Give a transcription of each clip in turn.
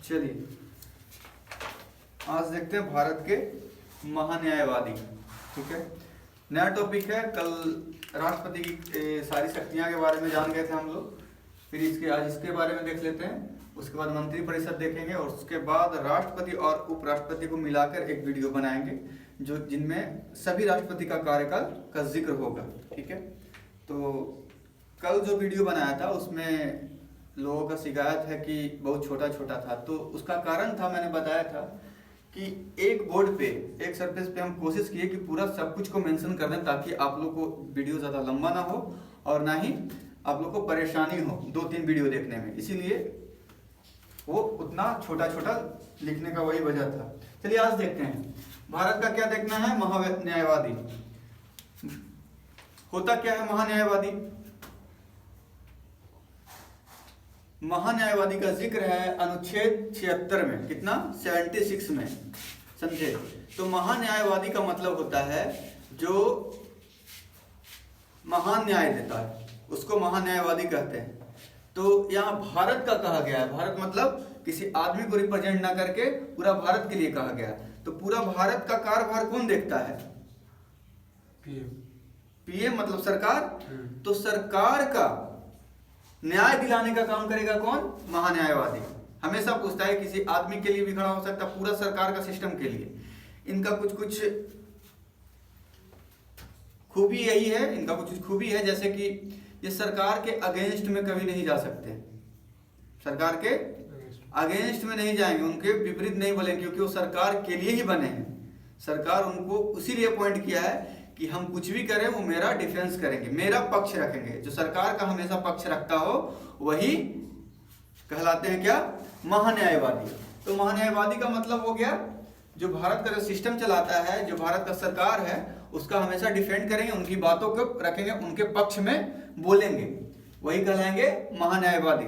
चलिए आज देखते हैं भारत के महान्यायवादी। ठीक है, नया टॉपिक है। कल राष्ट्रपति की सारी शक्तियां के बारे में जान गए थे हम लोग, फिर आज इसके बारे में देख लेते हैं। उसके बाद मंत्री परिषद देखेंगे और उसके बाद राष्ट्रपति और उपराष्ट्रपति को मिलाकर एक वीडियो बनाएंगे जो जिनमें सभी राष्ट्रपति का कार्यकाल का जिक्र होगा। ठीक है, तो कल जो वीडियो बनाया था उसमें लोगों का शिकायत है कि बहुत छोटा छोटा था, तो उसका कारण था, मैंने बताया था कि एक बोर्ड पे एक सरफेस पे हम कोशिश किए कि पूरा सब कुछ को मेंशन कर दें ताकि आप लोग को वीडियो ज़्यादा लंबा ना हो और ना ही आप लोग को परेशानी हो 2-3 वीडियो देखने में, इसीलिए वो उतना छोटा छोटा लिखने का वही वजह था। चलिए आज देखते हैं भारत का क्या देखना है। महान्यायवादी होता क्या है? महान्यायवादी का जिक्र है अनुच्छेद 76 में। कितना? 76 में। समझे? तो महान्यायवादी का मतलब होता है जो महान न्याय देता है, उसको महान्यायवादी कहते हैं। तो यहाँ भारत का कहा गया है, भारत मतलब किसी आदमी को रिप्रेजेंट ना करके पूरा भारत के लिए कहा गया। तो पूरा भारत का कार्यभार कौन देखता है? पीएम मतलब सरकार। तो सरकार का न्याय दिलाने का काम करेगा कौन? महान्यायवादी। हमेशा पूछता है, किसी आदमी के लिए भी खड़ा हो सकता, पूरा सरकार का सिस्टम के लिए। इनका कुछ कुछ खूबी यही है, इनका कुछ खूबी है, जैसे कि ये सरकार के अगेंस्ट में कभी नहीं जा सकते, सरकार के अगेंस्ट में नहीं जाएंगे, उनके विपरीत नहीं बोलेंगे, क्योंकि वो सरकार के लिए ही बने हैं। सरकार उनको उसीलिए अपॉइंट किया है कि हम कुछ भी करें वो मेरा डिफेंस करेंगे, मेरा पक्ष रखेंगे। जो सरकार का हमेशा पक्ष रखता हो वही कहलाते हैं क्या? महान्यायवादी। तो महान्यायवादी का मतलब हो गया जो भारत का जो सिस्टम चलाता है, जो भारत का सरकार है, उसका हमेशा डिफेंड करेंगे, उनकी बातों को रखेंगे, उनके पक्ष में बोलेंगे, वही कहलाएंगे महान्यायवादी।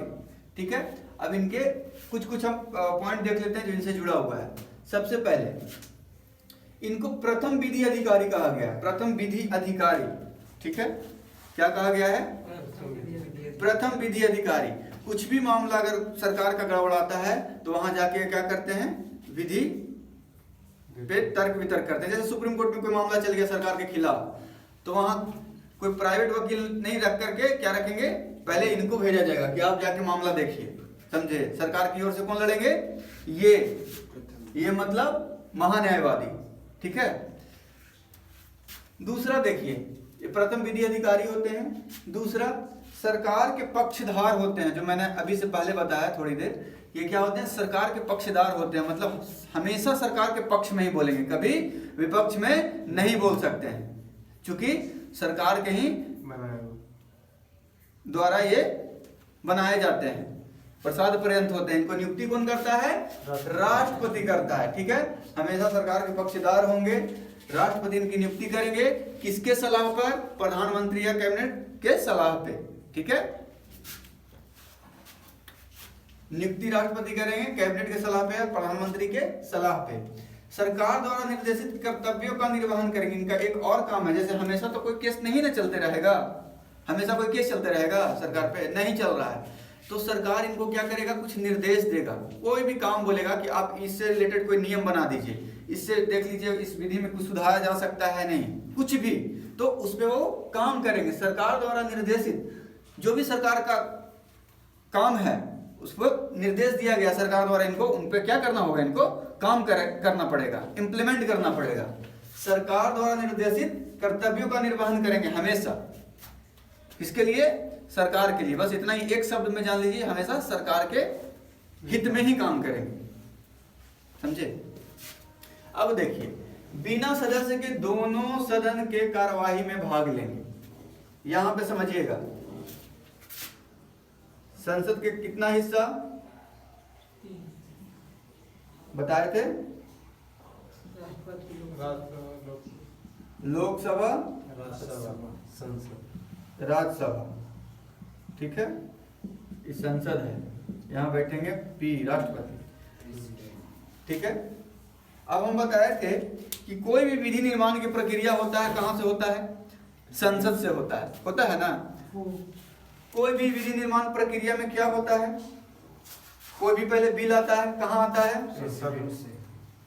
ठीक है, अब इनके कुछ कुछ हम पॉइंट देख लेते हैं जो इनसे जुड़ा हुआ है। सबसे पहले इनको प्रथम विधि अधिकारी कहा गया है। प्रथम विधि अधिकारी। ठीक है, क्या कहा गया है? प्रथम विधि अधिकारी। कुछ भी मामला अगर सरकार का गड़बड़ाता है तो वहां जाके क्या करते हैं? विधि पे तर्क वितर्क करते हैं। जैसे सुप्रीम कोर्ट में कोई मामला चल गया सरकार के खिलाफ, तो वहां कोई प्राइवेट वकील नहीं रख करके क्या रखेंगे? पहले इनको भेजा जाएगा कि आप जाके मामला देखिए। समझे? सरकार की ओर से कौन लड़ेंगे? ये मतलब महान्यायवादी। ठीक है, दूसरा देखिए, ये प्रथम विधि अधिकारी होते हैं। दूसरा सरकार के पक्षधार होते हैं, जो मैंने अभी से पहले बताया थोड़ी देर। ये क्या होते हैं? सरकार के पक्षधार होते हैं, मतलब हमेशा सरकार के पक्ष में ही बोलेंगे, कभी विपक्ष में नहीं बोल सकते हैं, क्योंकि सरकार के ही द्वारा ये बनाए जाते हैं, प्रसाद पर्यंत होते हैं। इनको नियुक्ति कौन करता है? राष्ट्रपति करता है। ठीक है, हमेशा सरकार के पक्षधार होंगे, राष्ट्रपति इनकी नियुक्ति करेंगे। किसके सलाह पर? प्रधानमंत्री या कैबिनेट के सलाह पे। ठीक है, नियुक्ति राष्ट्रपति करेंगे, कैबिनेट के सलाह पे या प्रधानमंत्री के सलाह पे। सरकार द्वारा निर्देशित कर्तव्यों का निर्वहन करेंगे। इनका एक और काम है, जैसे हमेशा तो कोई केस नहीं ना चलते रहेगा, हमेशा कोई केस चलते रहेगा सरकार पे, नहीं चल रहा है, तो सरकार इनको क्या करेगा? कुछ निर्देश देगा। कोई भी काम बोलेगा कि आप इससे रिलेटेड कोई नियम बना दीजिए, इससे देख लीजिए इस विधि में कुछ सुधारा जा सकता है, नहीं कुछ भी, तो उस पर वो काम करेंगे। सरकार द्वारा निर्देशित जो भी सरकार का काम है उस पर निर्देश दिया गया सरकार द्वारा, इनको उन पर क्या करना होगा? इनको काम करना पड़ेगा, इंप्लीमेंट करना पड़ेगा। सरकार द्वारा निर्देशित कर्तव्यों का निर्वहन करेंगे हमेशा। किसके लिए? सरकार के लिए। बस इतना ही एक शब्द में जान लीजिए, हमेशा सरकार के हित में ही काम करेंगे। समझे? अब देखिए, बिना सदस्य के दोनों सदन के कार्यवाही में भाग लेंगे। यहां पे समझिएगा, संसद के कितना हिस्सा बताए थे? लोकसभा, राज्यसभा। ठीक है, इस संसद है, यहां बैठेंगे पी राष्ट्रपति। ठीक है, अब हम बताए थे कि कोई भी विधि निर्माण की प्रक्रिया होता है, कहां से होता है? संसद से होता है ना। कोई भी विधि निर्माण प्रक्रिया में क्या होता है? कोई भी पहले बिल आता है, कहाँ आता है?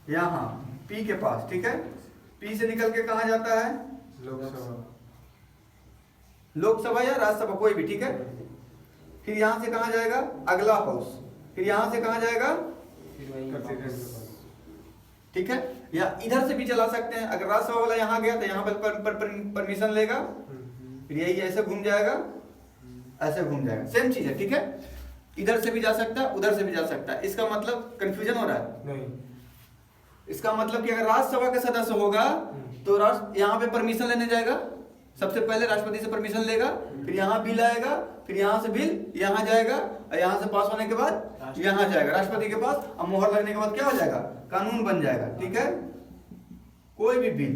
यहाँ पी के पास, ठीक है। पी से निकल के कहाँ जाता है? लोकसभा या राज्यसभा, कोई भी, ठीक है। फिर यहाँ से कहाँ जाएगा? अगला हाउस। फिर यहाँ से कहाँ जाएगा? ठीक है। या इधर से भी चला सकते हैं, अगर राज्यसभा वाला यहाँ गया तो यहाँ पर परमिशन लेगा, फिर यही ऐसे घूम जाएगा, ऐसे घूम जाएगा, सेम चीज है, ठीक है। इधर से भी जा सकता है, उधर से भी जा सकता है। इसका मतलब कंफ्यूजन हो रहा है? नहीं। इसका मतलब कि अगर राज्यसभा का सदस्य होगा तो यहाँ पे परमिशन लेने जाएगा, सबसे पहले राष्ट्रपति से परमिशन लेगा, फिर यहाँ बिल आएगा, फिर यहाँ से बिल यहाँ जाएगा, और यहाँ से पास होने के बाद यहाँ जाएगा राष्ट्रपति के पास, और मोहर लगने के बाद क्या हो जाएगा? कानून बन जाएगा, ठीक है। कोई भी बिल,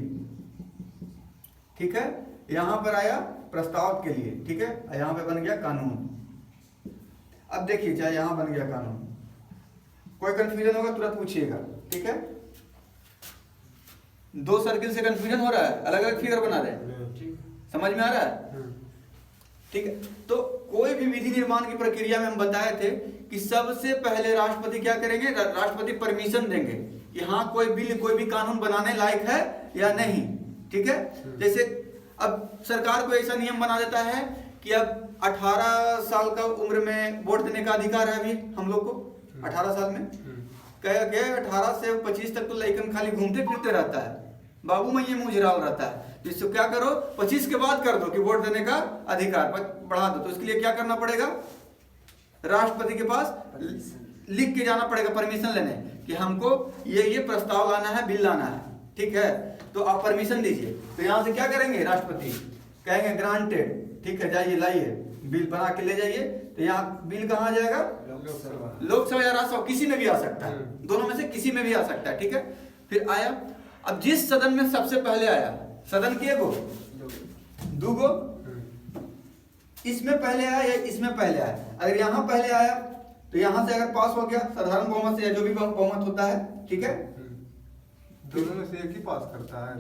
ठीक है, यहाँ पर आया प्रस्ताव के लिए, ठीक है, यहाँ पे बन गया कानून। अब देखिए, चाहे यहाँ बन गया कानून, कोई कंफ्यूजन होगा तुरंत पूछिएगा, ठीक है। दो सर्किल से कंफ्यूजन हो रहा है, अलग अलग फिगर बना रहे हैं, समझ में आ रहा है? ठीक है। तो कोई भी विधि निर्माण की प्रक्रिया में हम बताए थे कि सबसे पहले राष्ट्रपति क्या करेंगे? राष्ट्रपति परमिशन देंगे कि हाँ कोई बिल, कोई भी कानून बनाने लायक है या नहीं, ठीक है। जैसे अब सरकार को ऐसा नियम बना देता है कि अब 18 साल का उम्र में वोट देने का अधिकार है अभी हम लोग को, 18 साल में कह के 18 से 25 तक तो लड़कन खाली घूमते फिरते रहता है, बाबू मैं ये मुझराल रहता है। इसको क्या करो, 25 के बाद कर दो कि वोट देने का अधिकार बढ़ा दो। तो इसके लिए क्या करना पड़ेगा? राष्ट्रपति के पास लिख के जाना पड़ेगा परमिशन लेने कि हमको ये प्रस्ताव लाना है, बिल लाना है, ठीक है, तो आप परमिशन दीजिए। तो यहाँ से क्या करेंगे? राष्ट्रपति कहेंगे ग्रांटेड, ठीक है, जाइए लाइए बिल बना के ले जाइए। तो यहाँ बिल कहाँ जाएगा? लोकसभा या राज्यसभा, किसी में भी आ सकता है, दोनों में से किसी में भी आ सकता है, ठीक है। फिर आया, अब जिस सदन में सबसे पहले आया, सदन के गो दूगो, इसमें पहले आया या इसमें पहले आया। अगर यहाँ पहले आया तो यहाँ से अगर पास हो गया साधारण बहुमत से या जो भी बहुमत होता है, ठीक है, दोनों में से एक ही पास करता है?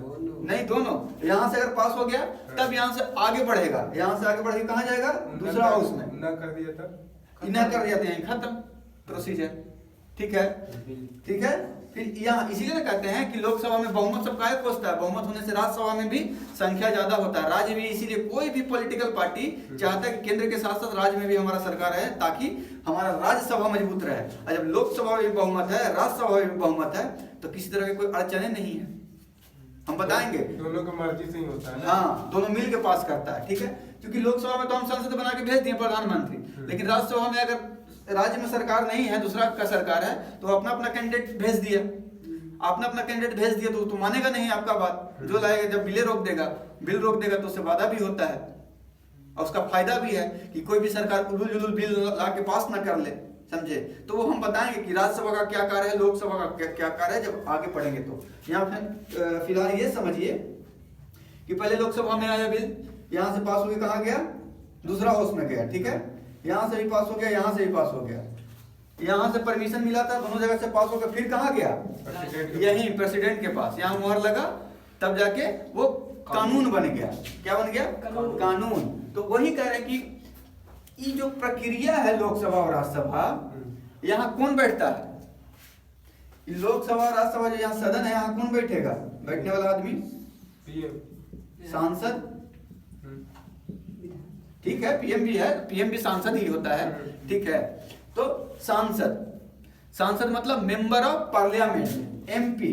नहीं, दोनों। यहाँ से अगर पास हो गया तब यहाँ से आगे बढ़ेगा, यहाँ से आगे बढ़ के कहाँ जाएगा? दूसरा हाउस में। न कर दिया तब? न कर दिया तो खत्म प्रोसीजर, ठीक है, ठीक है। फिर यहाँ इसीलिए ना कहते हैं कि लोकसभा में बहुमत सब काहे खोजता है? बहुमत होने से राज्यसभा में भी संख्या ज्यादा होता है, राज्य में। इसीलिए कोई भी पॉलिटिकल पार्टी चाहता है कि केंद्र के साथ साथ राज्य में भी हमारा सरकार है, ताकि हमारा राज्यसभा मजबूत रहे। और जब लोकसभा में भी बहुमत है, राज्यसभा में भी बहुमत है, तो किसी तरह की कोई अड़चने नहीं है, हम बताएंगे। दोनों की मर्जी से ही होता है। हाँ, दोनों मिल के पास करता है, ठीक है। क्योंकि लोकसभा में तो हम संसद बना के भेज दिए प्रधानमंत्री, लेकिन राज्यसभा में अगर राज्य में सरकार नहीं है, दूसरा का सरकार है, तो अपना अपना कैंडिडेट भेज दिया, तो मानेगा नहीं आपका बात। जो लाएगा, जब बिल रोक देगा तो उससे वादा भी होता है और उसका फायदा भी है कि कोई भी सरकार उलूल जुलूल बिल ला के पास ना कर ले, समझे। तो वो हम बताएंगे कि राज्यसभा का क्या कार्य है, लोकसभा का क्या कार्य है, जब आगे पढ़ेंगे। तो यहाँ पे फिलहाल ये समझिए कि पहले लोकसभा में आया बिल, यहाँ से पास होकर कहाँ गया? दूसरा हाउस में गया, ठीक है। यहाँ से भी पास हो गया, यहाँ से भी पास हो गया, यहाँ से परमिशन मिला था, दोनों जगह से पास होकर फिर कहाँ गया? यही प्रेसिडेंट के पास, यहाँ मुहर लगा, तब जाके वो कानून बन गया। क्या बन गया? कानून। तो वही कह रहे हैं कि ये जो प्रक्रिया है लोकसभा और राज्यसभा, यहाँ कौन बैठता है? लोकसभा और राज्यसभा जो यहाँ सदन है, यहाँ कौन बैठेगा? बैठने वाला आदमी सांसद, ठीक है, पीएम भी है, पीएम भी सांसद ही होता है, ठीक है। तो सांसद मतलब member of parliament, MP,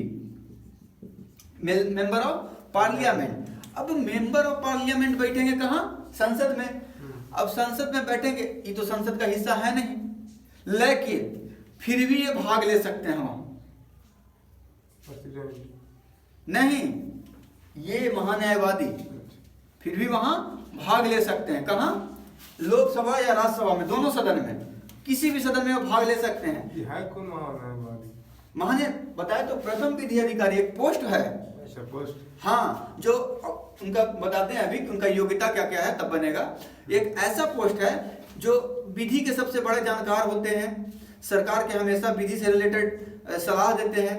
member of parliament. अब मेंबर ऑफ पार्लियामेंट बैठेंगे कहाँ? संसद में। अब संसद में बैठेंगे, ये तो संसद का हिस्सा है नहीं, लेकिन फिर भी ये भाग ले सकते हैं वहां नहीं, ये महान्यायवादी फिर भी वहां भाग ले सकते हैं। कहाँ? लोकसभा या राज्यसभा में, दोनों सदन में, किसी भी सदन में वो भाग ले सकते हैं। ये है कौन महान्यायवादी? महान्याय बताए तो प्रथम विधि अधिकारी एक पोस्ट है। अच्छा, पोस्ट। हाँ, जो उनका बताते हैं अभी उनका योग्यता क्या क्या है, तब बनेगा। एक ऐसा पोस्ट है जो विधि के सबसे बड़े जानकार होते हैं, सरकार के हमेशा विधि से रिलेटेड सलाह देते हैं,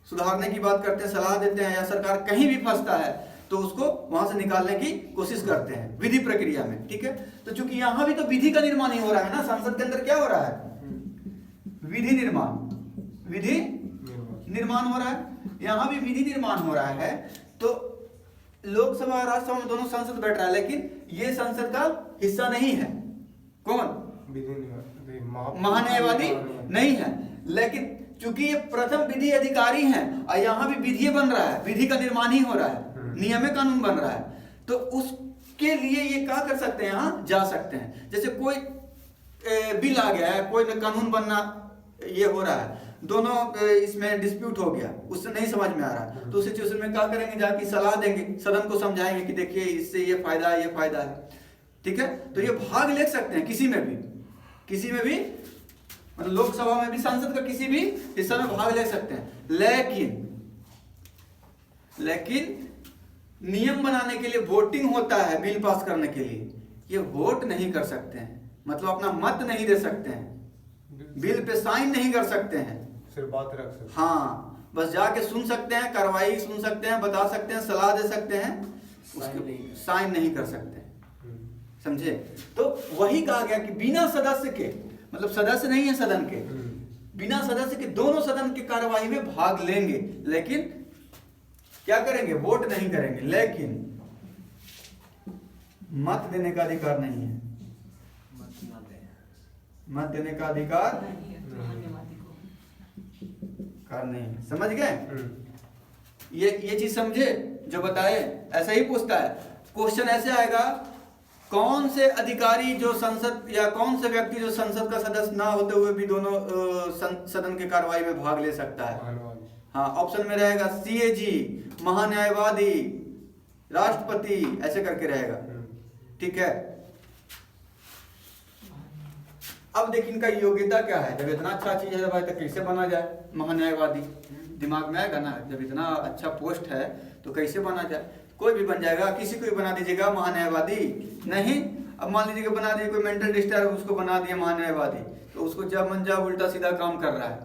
सुधारने की बात करते हैं, सलाह देते हैं, या सरकार कहीं भी फंसता है तो उसको वहां से निकालने की कोशिश करते हैं विधि प्रक्रिया में, ठीक है। तो चूंकि यहाँ भी तो विधि का निर्माण ही हो रहा है ना, संसद के अंदर क्या हो रहा है? विधि निर्माण, विधि निर्माण हो रहा है, यहाँ भी विधि निर्माण हो रहा है। तो लोकसभा और राज्यसभा में दोनों संसद बैठ रहा है, लेकिन ये संसद का हिस्सा नहीं है। कौन? महान्यायवादी नहीं है, लेकिन चूंकि ये प्रथम विधि अधिकारी हैं और यहाँ भी विधि बन रहा है, विधि का निर्माण ही हो रहा है, नियम कानून बन रहा है, तो उसके लिए ये क्या कर सकते हैं, यहाँ जा सकते हैं। जैसे कोई बिल आ गया है, कोई कानून बनना ये हो रहा है, दोनों इसमें डिस्प्यूट हो गया, उससे नहीं समझ में आ रहा, तो उस सिचुएशन में क्या करेंगे, जाके सलाह देंगे, सदन को समझाएंगे कि देखिए इससे ये फायदा है, ये फायदा है, ठीक है। तो ये भाग ले सकते हैं किसी में भी, किसी में भी, मतलब लोकसभा में भी, संसद का किसी भी हिस्सा में भाग ले सकते हैं। लेकिन नियम बनाने के लिए वोटिंग होता है, बिल पास करने के लिए, ये वोट नहीं कर सकते हैं, मतलब अपना मत नहीं दे सकते हैं, बिल पे साइन नहीं कर सकते हैं, सिर्फ बात रख सकते हैं। हाँ, बस जाके सुन सकते हैं, कार्रवाई सुन सकते हैं, बता सकते हैं, सलाह दे सकते हैं, उसके साइन नहीं कर सकते, समझे। तो वही कहा गया कि बिना सदस्य के, मतलब सदस्य नहीं है सदन के, बिना सदस्य के दोनों सदन की कार्यवाही में भाग लेंगे, लेकिन क्या करेंगे, वोट नहीं करेंगे, लेकिन मत देने का अधिकार नहीं है, मत देने का अधिकार नहीं, समझ गए। ये चीज समझे जो बताए, ऐसा ही पूछता है क्वेश्चन, ऐसे आएगा, कौन से अधिकारी जो संसद, या कौन से व्यक्ति जो संसद का सदस्य ना होते हुए भी दोनों सदन के कार्रवाई में भाग ले सकता है। हाँ, ऑप्शन में रहेगा सीएजी, महान्यायवादी, राष्ट्रपति, ऐसे करके रहेगा, ठीक है। अब देखिए इनका योग्यता क्या है, जब इतना अच्छा चीज है भाई तो कैसे बना जाए महान्यायवादी, दिमाग में आएगा ना, जब इतना अच्छा पोस्ट है तो कैसे बना जाए, कोई भी बन जाएगा, किसी को भी बना दीजिएगा महान्यायवादी, नहीं। अब मान लीजिए कि बना दिए कोई मेंटल डिस्टर्ब, उसको बना दिया महान्यायवादी, तो उसको जब मन जा उल्टा सीधा काम कर रहा है,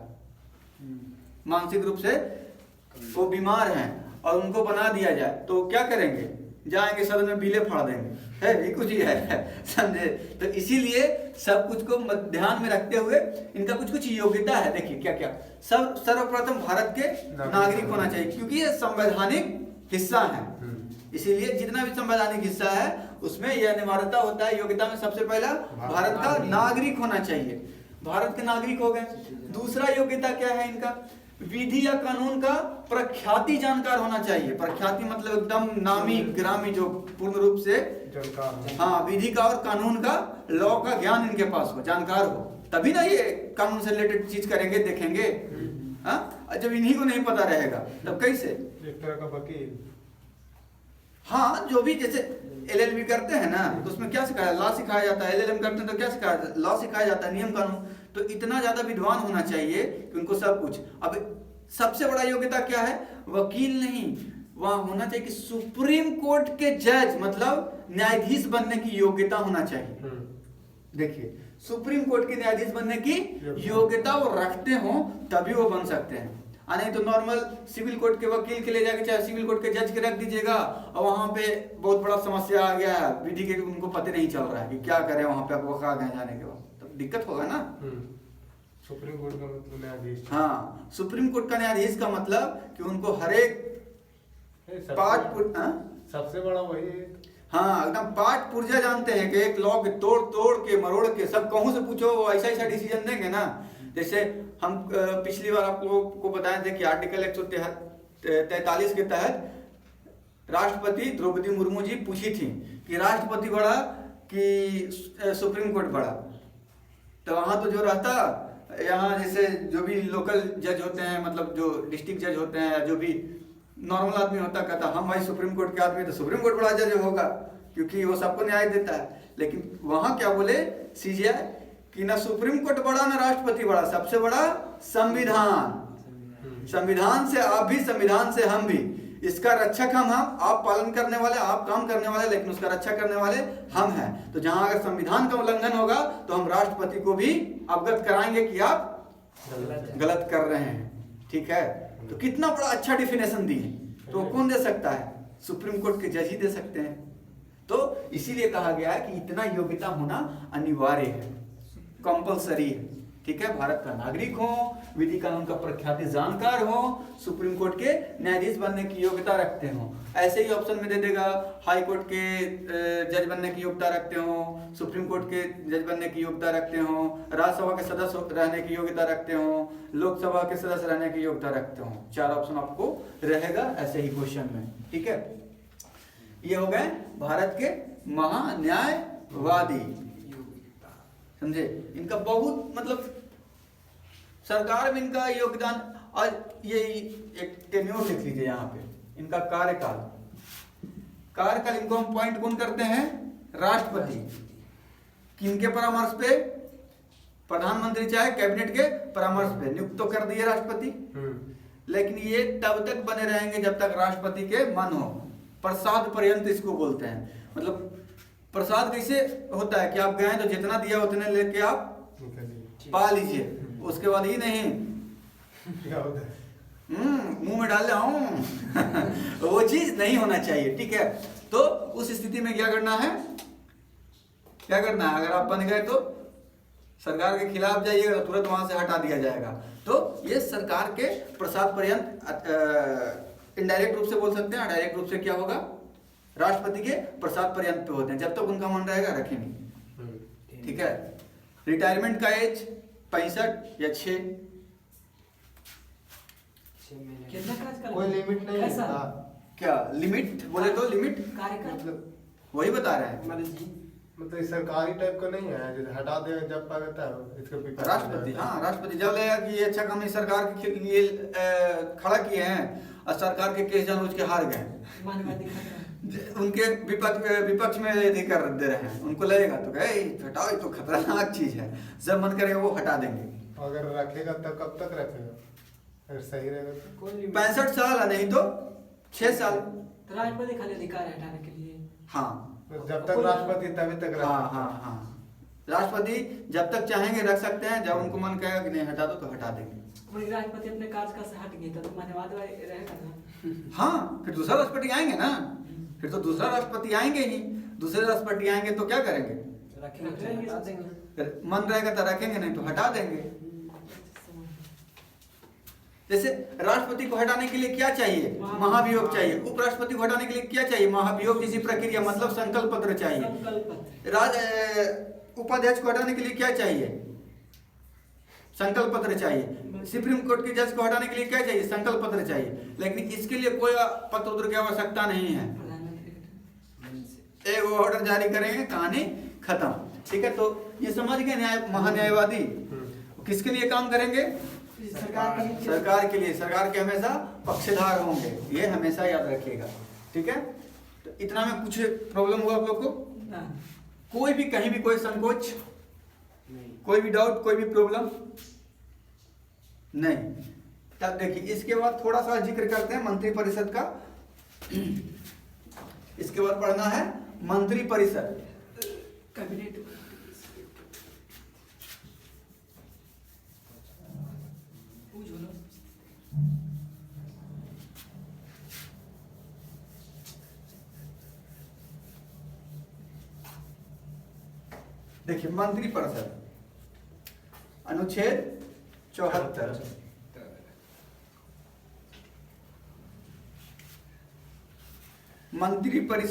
मानसिक रूप से वो बीमार हैं और उनको बना दिया जाए, तो क्या करेंगे, जाएंगे सदन में बिले फाड़ देंगे, है भी कुछ ही है, समझे। तो इसीलिए सब कुछ को ध्यान में रखते हुए इनका कुछ कुछ योग्यता है। देखिए क्या क्या, सर्वप्रथम भारत के नागरिक होना चाहिए, क्योंकि ये संवैधानिक हिस्सा है, इसीलिए जितना भी संवैधानिक हिस्सा है उसमें यह अनिवार्यता होता है, योग्यता में सबसे पहला भारत का नागरिक होना चाहिए, भारत के नागरिक हो गए। दूसरा योग्यता क्या है इनका, विधि या कानून का प्रख्याति जानकार होना चाहिए, प्रख्याति मतलब एकदम नामी ग्रामी, जो पूर्ण रूप से हाँ विधि का और कानून का, लॉ का ज्ञान इनके पास हो, जानकार हो, तभी ना ये कानून से रिलेटेड चीज करेंगे, देखेंगे। हाँ, जब इन्हीं को नहीं पता रहेगा तब कैसे, एक तरह का वकील। हाँ, जो भी जैसे एलएलबी करते हैं ना, तो उसमें क्या सिखाया, लॉ सिखाया जाता है, एलएलएम करते हैं तो क्या सिखाया जाता है, लॉ सिखाया जाता है, नियम कानून। तो इतना ज्यादा विद्वान होना चाहिए कि उनको सब कुछ। अब सबसे बड़ा योग्यता क्या है, वकील नहीं, वहां होना चाहिए कि सुप्रीम कोर्ट के जज, मतलब न्यायाधीश बनने की योग्यता होना चाहिए। देखिए, सुप्रीम कोर्ट के न्यायाधीश बनने की योग्यता वो रखते हो तभी वो बन सकते हैं, नहीं तो नॉर्मल सिविल कोर्ट के वकील के ले जाके चाहे सिविल कोर्ट के जज के रख दीजिएगा, और वहां पे बहुत बड़ा समस्या आ गया है, विधि के उनको पता नहीं चल रहा है कि क्या करें वहां पे, अब वक़ा गए जाने के बाद तो दिक्कत होगा ना। सुप्रीम कोर्ट का मतलब न्यायाधीश। हाँ, सुप्रीम कोर्ट का न्यायाधीश का मतलब कि उनको हर एक पार्ट, सबसे बड़ा वही है। हाँ, एकदम पार्ट पुर्जा जानते हैं कि एक लॉ के तोड़ तोड़ के मरोड़ के सब कहूं से पूछो वो ऐसा ऐसा डिसीजन देंगे ना। जैसे हम पिछली बार आप लोगों को बताए थे कि आर्टिकल 143 के तहत राष्ट्रपति द्रौपदी मुर्मू जी पूछी थी कि राष्ट्रपति बड़ा कि सुप्रीम कोर्ट बड़ा, तो वहां तो जो रहता, यहाँ जैसे जो भी लोकल जज होते हैं, मतलब जो डिस्ट्रिक्ट जज होते हैं, जो भी नॉर्मल आदमी होता, कहता हम भाई सुप्रीम कोर्ट के आदमी, तो सुप्रीम कोर्ट बड़ा जज होगा क्योंकि वो सबको न्याय देता है। लेकिन वहां क्या बोले सीजीआई कि ना सुप्रीम कोर्ट बड़ा ना राष्ट्रपति बड़ा, सबसे बड़ा संविधान। संविधान से आप भी, संविधान से हम भी, इसका रक्षक हम आप पालन करने वाले, आप काम करने वाले, लेकिन उसका रक्षा करने वाले हम हैं। तो जहां अगर संविधान का उल्लंघन होगा तो हम राष्ट्रपति को भी अवगत कराएंगे कि आप गलत कर रहे हैं, ठीक है। तो कितना बड़ा अच्छा डिफिनेशन दी है, तो कौन दे सकता है, सुप्रीम कोर्ट के जज ही दे सकते हैं। तो इसीलिए कहा गया है कि इतना योग्यता होना अनिवार्य है, कंपलसरी है, ठीक है, भारत का नागरिक हो, विधि कानून का प्रख्यात जानकार हो, सुप्रीम कोर्ट के न्यायाधीश बनने की योग्यता रखते हो। ऐसे ही ऑप्शन में दे देगा हाई कोर्ट के जज बनने की योग्यता रखते हो, सुप्रीम कोर्ट के जज बनने की योग्यता रखते हो, राज्यसभा के सदस्य रहने की योग्यता रखते हो, लोकसभा के सदस्य रहने की योग्यता रखते हो। 4 ऑप्शन आपको रहेगा ऐसे ही क्वेश्चन में, ठीक है। ये हो गए भारत के महान्यायवादी, समझे। इनका बहुत मतलब सरकार में इनका योगदान। और ये एक टेन्योर लिख लीजिए यहाँ पे, इनका कार्यकाल। कार्यकाल इनको हम पॉइंट कौन करते हैं, राष्ट्रपति। किनके परामर्श पे, प्रधानमंत्री चाहे कैबिनेट के परामर्श पे नियुक्त तो कर दिए राष्ट्रपति, लेकिन ये तब तक बने रहेंगे जब तक राष्ट्रपति के मन हो। प्रसाद पर्यंत इसको बोलते हैं। मतलब प्रसाद कैसे होता है कि आप गए तो जितना दिया उतने लेके आप पा लीजिए, उसके बाद ही नहीं मुंह में डाल जाऊं वो चीज नहीं होना चाहिए, ठीक है। तो उस स्थिति में क्या करना है, क्या करना है, अगर आप बन गए तो सरकार के खिलाफ जाइएगा तो तुरंत वहां से हटा दिया जाएगा। तो ये सरकार के प्रसाद पर्यंत इनडायरेक्ट रूप से बोल सकते हैं, डायरेक्ट रूप से क्या होगा, राष्ट्रपति के प्रसाद पर्यंत पे होते हैं। जब तक उनका मन रहेगा रखेंगे, ठीक है। रिटायरमेंट का एज 65 या 6, कोई लिमिट नहीं है। क्या लिमिट बोले तो लिमिट मतलब वही बता रहे हैं, मतलब सरकारी टाइप का नहीं है, जैसे हटा दे जब पाता है इसका विकल्प राष्ट्रपति। हाँ, राष्ट्रपति जब लगेगा कि ये अच्छा काम नहीं सरकार के लिए खड़ा किए हैं और सरकार के केस जानबूझ के हार गए, उनके विपक्ष में यदि कर दे रहे हैं, उनको लगेगा तो कहे हटाओ, ये तो खतरनाक चीज है, जब मन करेगा वो हटा देंगे। अगर रखेगा तो कब तक रखेगा, अगर सही रहेगा तो 65 साल है, नहीं तो 6 साल। तो राष्ट्रपति खाली अधिकार है हटाने के लिए। हाँ, जब तक राष्ट्रपति तभी तक रख हाँ हाँ हाँ, राष्ट्रपति जब तक चाहेंगे रख सकते हैं, जब उनको मन कहेगा कि नहीं हटा दो तो हटा देंगे। वही राष्ट्रपति अपने कार्यकाल से हट गए तो मान्यवाद रहेगा ना। हाँ, फिर दूसरा राष्ट्रपति आएंगे ना, फिर तो दूसरा राष्ट्रपति आएंगे ही। दूसरे राष्ट्रपति आएंगे तो क्या करेंगे, मन रहेगा तो रखेंगे, नहीं तो हटा देंगे। जैसे राष्ट्रपति को हटाने के लिए क्या चाहिए, महाभियोग चाहिए। उपराष्ट्रपति को हटाने के लिए क्या चाहिए, महाभियोग किसी प्रक्रिया मतलब संकल्प पत्र चाहिए। उपाध्यक्ष को हटाने के लिए क्या चाहिए, संकल्प पत्र चाहिए। सुप्रीम कोर्ट के जज को हटाने के लिए क्या चाहिए, संकल्प पत्र चाहिए। लेकिन इसके लिए कोई पत्र उत्र की आवश्यकता नहीं है, एक ऑर्डर जारी करेंगे, कहानी खत्म, ठीक है। तो ये समझ गए न्याय महान्यायवादी किसके लिए काम करेंगे, सरकार के लिए। सरकार के हमेशा पक्षधार होंगे, ये हमेशा याद रखिएगा, ठीक है। तो इतना में कुछ प्रॉब्लम हुआ आप लोग को, कोई भी कहीं भी कोई संकोच, कोई भी डाउट, कोई भी प्रॉब्लम नहीं। तब देखिए इसके बाद थोड़ा सा जिक्र करते हैं मंत्रिपरिषद का। इसके बाद पढ़ना है मंत्रिपरिषद। कैबिनेट देखिए मंत्रिपरिषद अनुच्छेद 74, मंत्रिपरिषद